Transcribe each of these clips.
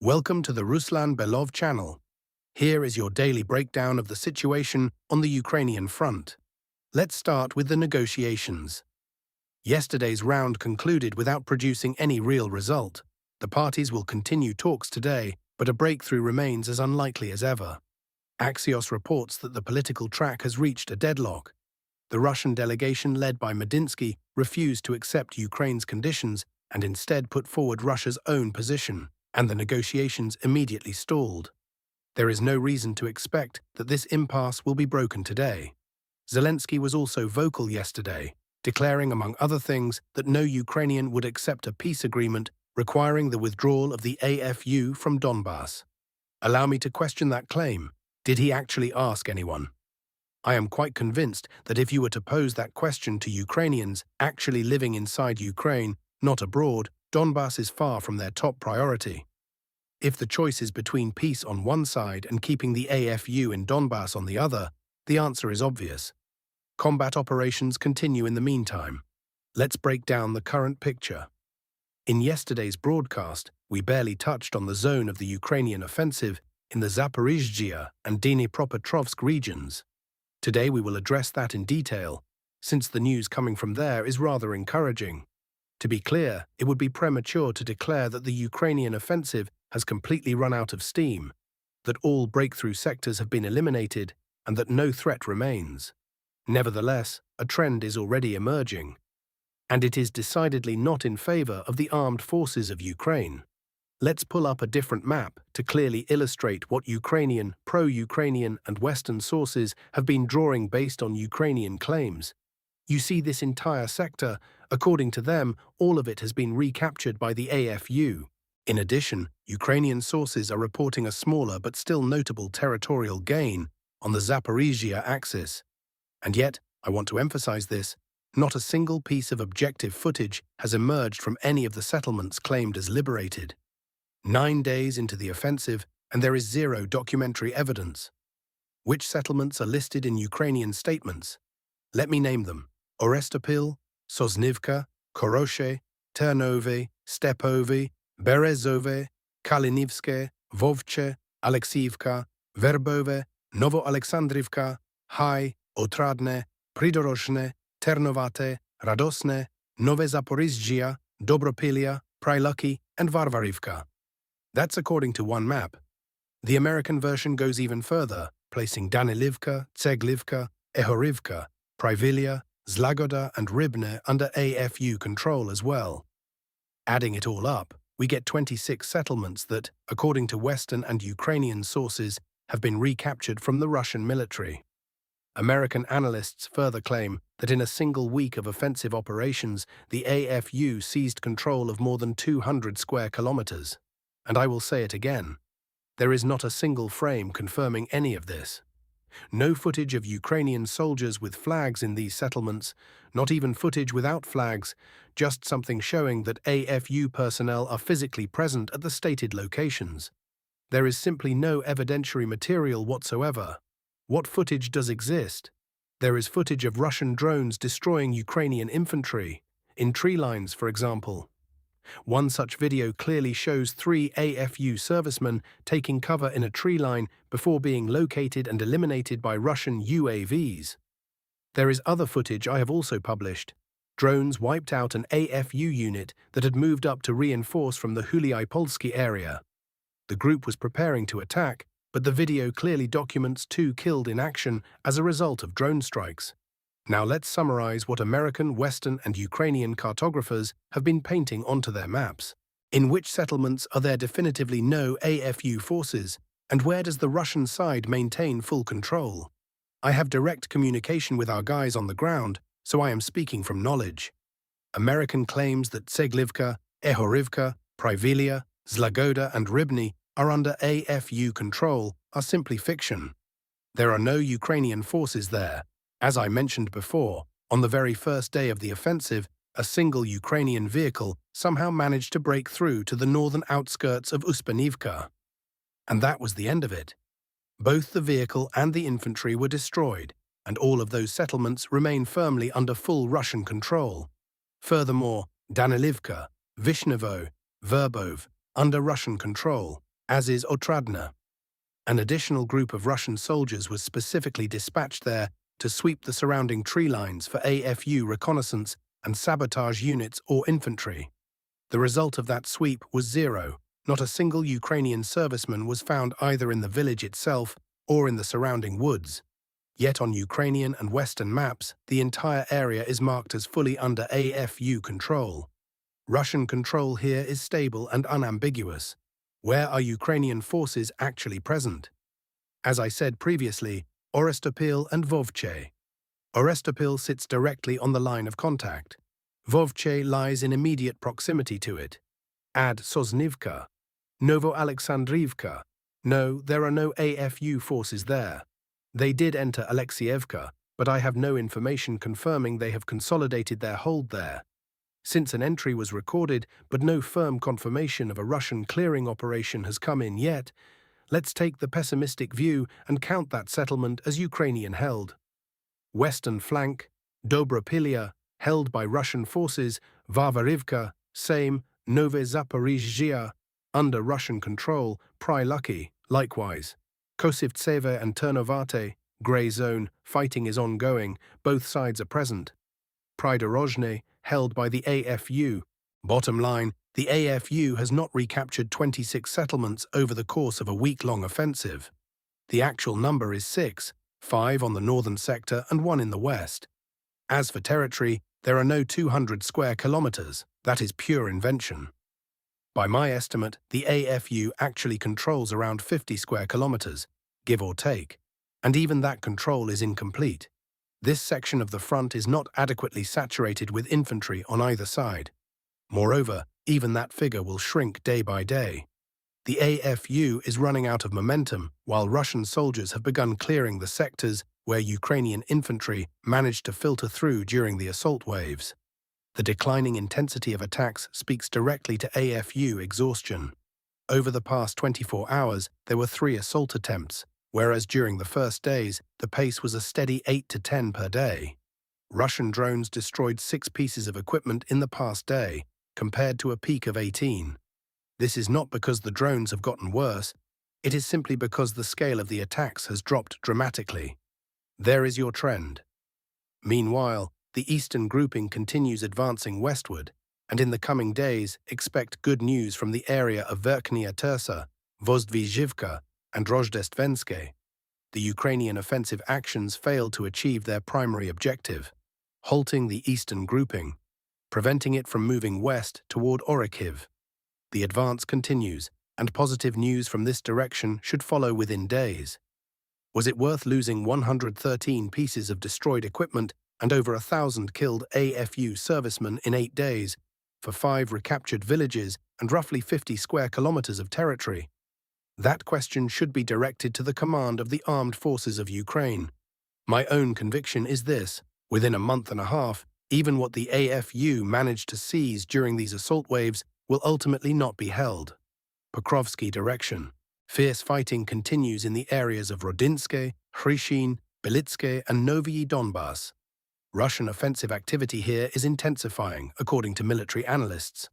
Welcome to the Ruslan Belov channel. Here is your daily breakdown of the situation on the Ukrainian front. Let's start with the negotiations. Yesterday's round concluded without producing any real result. The parties will continue talks today, but a breakthrough remains as unlikely as ever. Axios reports that the political track has reached a deadlock. The Russian delegation led by Medinsky refused to accept Ukraine's conditions and instead put forward Russia's own position, and the negotiations immediately stalled. There is no reason to expect that this impasse will be broken today. Zelensky was also vocal yesterday, declaring among other things that no Ukrainian would accept a peace agreement requiring the withdrawal of the AFU from Donbas. Allow me to question that claim. Did he actually ask anyone? I am quite convinced that if you were to pose that question to Ukrainians actually living inside Ukraine, not abroad, Donbas is far from their top priority. If the choice is between peace on one side and keeping the AFU in Donbas on the other, the answer is obvious. Combat operations continue in the meantime. Let's break down the current picture. In yesterday's broadcast, we barely touched on the zone of the Ukrainian offensive in the Zaporizhzhia and Dnipropetrovsk regions. Today we will address that in detail, since the news coming from there is rather encouraging. To be clear, it would be premature to declare that the Ukrainian offensive has completely run out of steam, that all breakthrough sectors have been eliminated, and that no threat remains. Nevertheless, a trend is already emerging, and it is decidedly not in favor of the armed forces of Ukraine. Let's pull up a different map to clearly illustrate what Ukrainian, pro-Ukrainian and Western sources have been drawing based on Ukrainian claims. You see this entire sector, according to them, all of it has been recaptured by the AFU. In addition, Ukrainian sources are reporting a smaller but still notable territorial gain on the Zaporizhzhia axis. And yet, I want to emphasize this, not a single piece of objective footage has emerged from any of the settlements claimed as liberated. 9 days into the offensive, and there is zero documentary evidence. Which settlements are listed in Ukrainian statements? Let me name them: Orestopil, Sosnivka, Koroshe, Ternove, Stepove, Berezove, Kalinivske, Vovche, Alexiivka, Verbove, Novoalexandrivka, Hai, Otradne, Pridoroshne, Ternovate, Radosne, Nove Zaporizhzhia, Dobropilia, Prylucky, and Varvarivka. That's according to one map. The American version goes even further, placing Danilivka, Tseglivka, Ehorivka, Pryvilia, Zlagoda and Ribne under AFU control as well. Adding it all up, we get 26 settlements that, according to Western and Ukrainian sources, have been recaptured from the Russian military. American analysts further claim that in a single week of offensive operations, the AFU seized control of more than 200 square kilometers. And I will say it again, there is not a single frame confirming any of this. No footage of Ukrainian soldiers with flags in these settlements, not even footage without flags, just something showing that AFU personnel are physically present at the stated locations. There is simply no evidentiary material whatsoever. What footage does exist? There is footage of Russian drones destroying Ukrainian infantry, in tree lines, for example. One such video clearly shows 3 AFU servicemen taking cover in a tree line before being located and eliminated by Russian UAVs. There is other footage I have also published. Drones wiped out an AFU unit that had moved up to reinforce from the Huliai-Polsky area. The group was preparing to attack, but the video clearly documents 2 killed in action as a result of drone strikes. Now let's summarize what American, Western, and Ukrainian cartographers have been painting onto their maps. In which settlements are there definitively no AFU forces, and where does the Russian side maintain full control? I have direct communication with our guys on the ground, so I am speaking from knowledge. American claims that Tseglivka, Ehorivka, Pryvilia, Zlagoda, and Ribny are under AFU control are simply fiction. There are no Ukrainian forces there. As I mentioned before, on the very first day of the offensive, a single Ukrainian vehicle somehow managed to break through to the northern outskirts of Uspenivka. And that was the end of it. Both the vehicle and the infantry were destroyed, and all of those settlements remain firmly under full Russian control. Furthermore, Danilivka, Vishnevo, Verbov, under Russian control, as is Otradna. An additional group of Russian soldiers was specifically dispatched there to sweep the surrounding tree lines for AFU reconnaissance and sabotage units or infantry. The result of that sweep was zero. Not a single Ukrainian serviceman was found either in the village itself or in the surrounding woods. Yet on Ukrainian and Western maps, the entire area is marked as fully under AFU control. Russian control here is stable and unambiguous. Where are Ukrainian forces actually present? As I said previously, Orestopil and Vovche. Orestopil sits directly on the line of contact. Vovche lies in immediate proximity to it. Add Sosnivka, Novo-Alexandrivka. No, there are no AFU forces there. They did enter Alexievka, but I have no information confirming they have consolidated their hold there. Since an entry was recorded, but no firm confirmation of a Russian clearing operation has come in yet, let's take the pessimistic view and count that settlement as Ukrainian held. Western flank, Dobropilia, held by Russian forces, Varvarivka, same, Nove Zaporizhzhia, under Russian control, Prylucky, likewise. Kosivtseve and Ternovate, grey zone, fighting is ongoing, both sides are present. Prydorozhne, held by the AFU. Bottom line, the AFU has not recaptured 26 settlements over the course of a week-long offensive. The actual number is 6, 5 on the northern sector and 1 in the west. As for territory, there are no 200 square kilometers. That is pure invention. By my estimate, the AFU actually controls around 50 square kilometers, give or take, and even that control is incomplete. This section of the front is not adequately saturated with infantry on either side. Moreover, even that figure will shrink day by day. The AFU is running out of momentum, while Russian soldiers have begun clearing the sectors where Ukrainian infantry managed to filter through during the assault waves. The declining intensity of attacks speaks directly to AFU exhaustion. Over the past 24 hours, there were 3 assault attempts, whereas during the first days, the pace was a steady 8 to 10 per day. Russian drones destroyed 6 pieces of equipment in the past day, compared to a peak of 18. This is not because the drones have gotten worse, it is simply because the scale of the attacks has dropped dramatically. There is your trend. Meanwhile, the eastern grouping continues advancing westward, and in the coming days expect good news from the area of Verkhnya Tersa, Vozdvizhivka, and Rozdestvenske. The Ukrainian offensive actions failed to achieve their primary objective, halting the eastern grouping, preventing it from moving west toward Orikhiv. The advance continues, and positive news from this direction should follow within days. Was it worth losing 113 pieces of destroyed equipment and over 1,000 killed AFU servicemen in 8 days, for 5 recaptured villages and roughly 50 square kilometers of territory? That question should be directed to the command of the armed forces of Ukraine. My own conviction is this: within a month and a half, even what the AFU managed to seize during these assault waves will ultimately not be held. Pokrovsky direction. Fierce fighting continues in the areas of Rodinske, Hryshin, Belitske, and Novyi Donbas. Russian offensive activity here is intensifying, according to military analysts.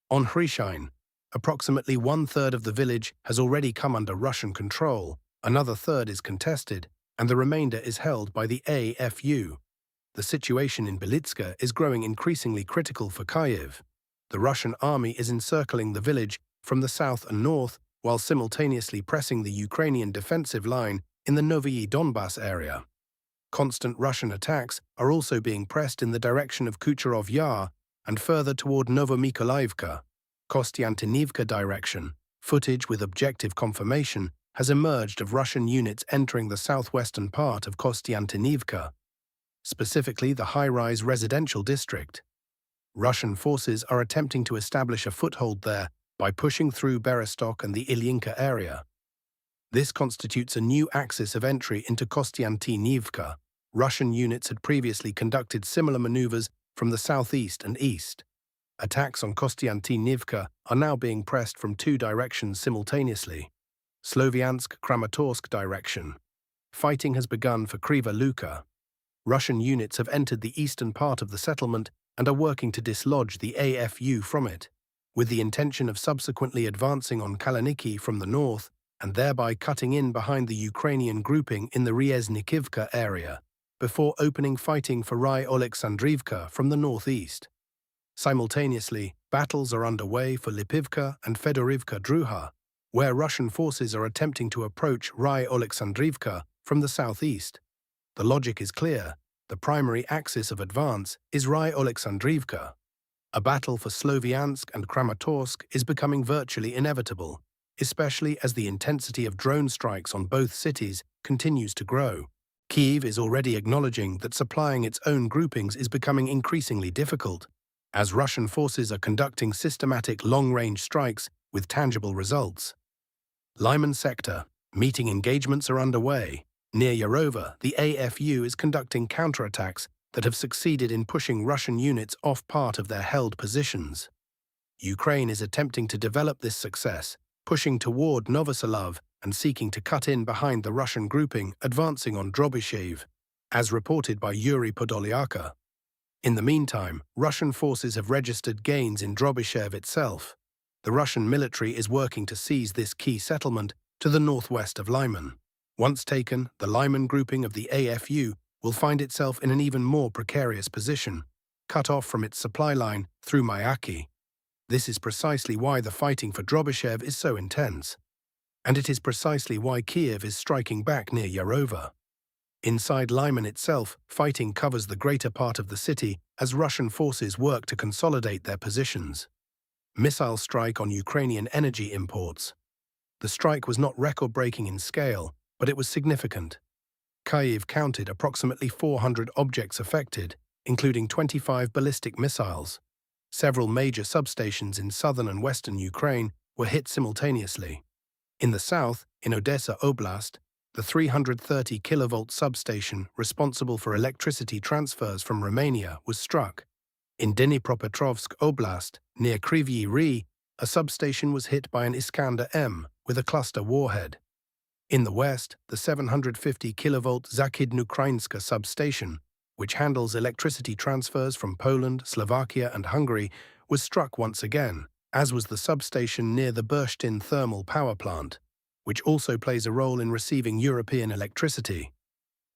On Hryshin, approximately 1/3 of the village has already come under Russian control, another third is contested, and the remainder is held by the AFU. The situation in Belitska is growing increasingly critical for Kyiv. The Russian army is encircling the village from the south and north, while simultaneously pressing the Ukrainian defensive line in the Novyi Donbas area. Constant Russian attacks are also being pressed in the direction of Kucherov Yar and further toward Novomykolaivka. Kostiantynivka direction. Footage with objective confirmation has emerged of Russian units entering the southwestern part of Kostiantynivka, specifically the high-rise residential district. Russian forces are attempting to establish a foothold there by pushing through Berestok and the Ilyinka area. This constitutes a new axis of entry into Kostiantynivka. Russian units had previously conducted similar maneuvers from the southeast and east. Attacks on Kostiantynivka are now being pressed from 2 directions simultaneously. Sloviansk-Kramatorsk direction. Fighting has begun for Kriva Luka. Russian units have entered the eastern part of the settlement and are working to dislodge the AFU from it. with the intention of subsequently advancing on Kaliniki from the north and thereby cutting in behind the Ukrainian grouping in the Ryeznikivka area, before opening fighting for Oleksandrivka from the northeast. Simultaneously, battles are underway for Lipivka and Fedorivka Druha, where Russian forces are attempting to approach Oleksandrivka from the southeast. The logic is clear. The primary axis of advance is Oleksandrivka. A battle for Sloviansk and Kramatorsk is becoming virtually inevitable, especially as the intensity of drone strikes on both cities continues to grow. Kyiv is already acknowledging that supplying its own groupings is becoming increasingly difficult, as Russian forces are conducting systematic long-range strikes with tangible results. Lyman sector. Meeting engagements are underway. Near Yarova, the AFU is conducting counterattacks that have succeeded in pushing Russian units off part of their held positions. Ukraine is attempting to develop this success, pushing toward Novoselov and seeking to cut in behind the Russian grouping advancing on Drobyshev, as reported by Yuri Podolyaka. In the meantime, Russian forces have registered gains in Drobyshev itself. The Russian military is working to seize this key settlement to the northwest of Lyman. Once taken, the Lyman grouping of the AFU will find itself in an even more precarious position, cut off from its supply line through Myaki. This is precisely why the fighting for Drobyshev is so intense. And it is precisely why Kiev is striking back near Yarova. Inside Lyman itself, fighting covers the greater part of the city as Russian forces work to consolidate their positions. Missile strike on Ukrainian energy imports. The strike was not record-breaking in scale, but it was significant. Kyiv counted approximately 400 objects affected, including 25 ballistic missiles. Several major substations in southern and western Ukraine were hit simultaneously. In the south, in Odessa Oblast, the 330 kilovolt substation responsible for electricity transfers from Romania was struck. In Dnipropetrovsk Oblast, near Kryvyi Rih, a substation was hit by an Iskander-M with a cluster warhead. In the west, the 750 kilovolt Zakydnukrainska substation, which handles electricity transfers from Poland, Slovakia and Hungary, was struck once again, as was the substation near the Burshtyn thermal power plant, which also plays a role in receiving European electricity.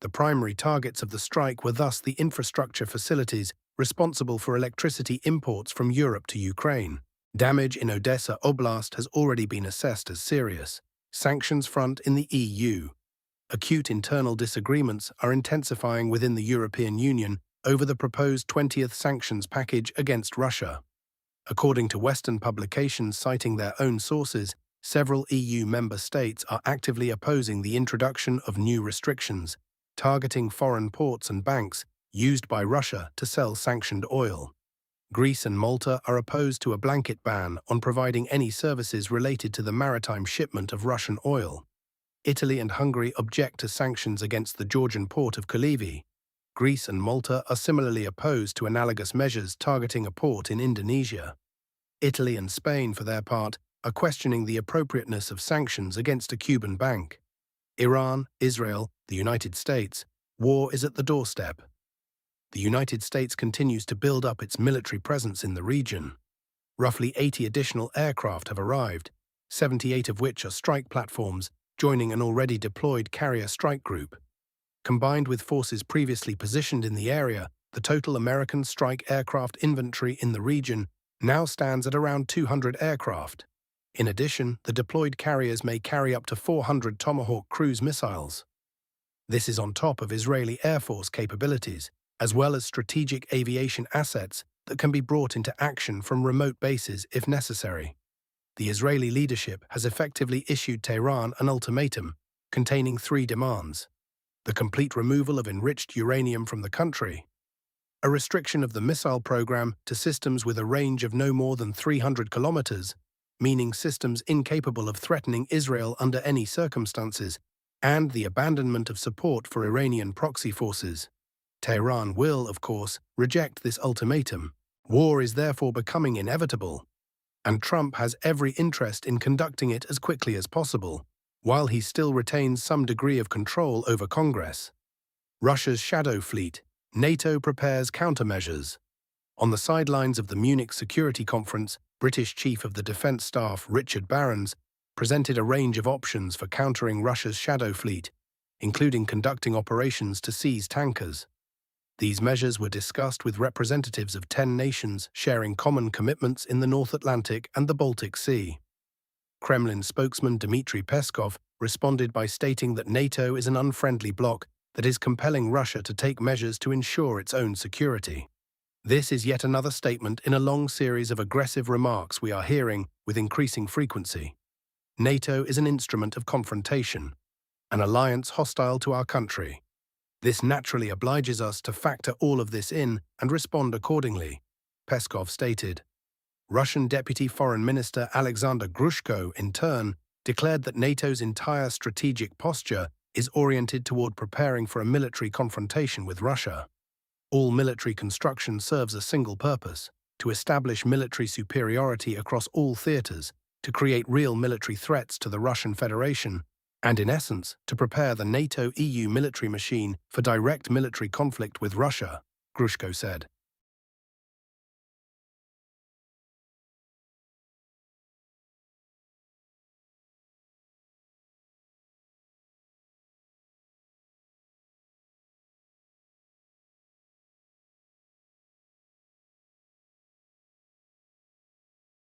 The primary targets of the strike were thus the infrastructure facilities responsible for electricity imports from Europe to Ukraine. Damage in Odessa Oblast has already been assessed as serious. Sanctions front in the EU. Acute internal disagreements are intensifying within the European Union over the proposed 20th sanctions package against Russia. According to Western publications citing their own sources, several EU member states are actively opposing the introduction of new restrictions, targeting foreign ports and banks used by Russia to sell sanctioned oil. Greece and Malta are opposed to a blanket ban on providing any services related to the maritime shipment of Russian oil. Italy and Hungary object to sanctions against the Georgian port of Kalivi. Greece and Malta are similarly opposed to analogous measures targeting a port in Indonesia. Italy and Spain, for their part, are questioning the appropriateness of sanctions against a Cuban bank. Iran, Israel, the United States. War is at the doorstep. The United States continues to build up its military presence in the region. Roughly 80 additional aircraft have arrived, 78 of which are strike platforms, joining an already deployed carrier strike group. Combined with forces previously positioned in the area, the total American strike aircraft inventory in the region now stands at around 200 aircraft. In addition, the deployed carriers may carry up to 400 Tomahawk cruise missiles. This is on top of Israeli Air Force capabilities, as well as strategic aviation assets that can be brought into action from remote bases if necessary. The Israeli leadership has effectively issued Tehran an ultimatum containing 3 demands: the complete removal of enriched uranium from the country, a restriction of the missile program to systems with a range of no more than 300 kilometers, meaning systems incapable of threatening Israel under any circumstances, and the abandonment of support for Iranian proxy forces. Tehran will, of course, reject this ultimatum. War is therefore becoming inevitable, and Trump has every interest in conducting it as quickly as possible, while he still retains some degree of control over Congress. Russia's shadow fleet. NATO prepares countermeasures. On the sidelines of the Munich Security Conference, British Chief of the Defence Staff Richard Barrons presented a range of options for countering Russia's shadow fleet, including conducting operations to seize tankers. These measures were discussed with representatives of 10 nations sharing common commitments in the North Atlantic and the Baltic Sea. Kremlin spokesman Dmitry Peskov responded by stating that NATO is an unfriendly bloc that is compelling Russia to take measures to ensure its own security. This is yet another statement in a long series of aggressive remarks we are hearing with increasing frequency. NATO is an instrument of confrontation, an alliance hostile to our country. This naturally obliges us to factor all of this in and respond accordingly, Peskov stated. Russian Deputy Foreign Minister Alexander Grushko, in turn, declared that NATO's entire strategic posture is oriented toward preparing for a military confrontation with Russia. All military construction serves a single purpose: to establish military superiority across all theaters, to create real military threats to the Russian Federation, and in essence, to prepare the NATO-EU military machine for direct military conflict with Russia, Grushko said.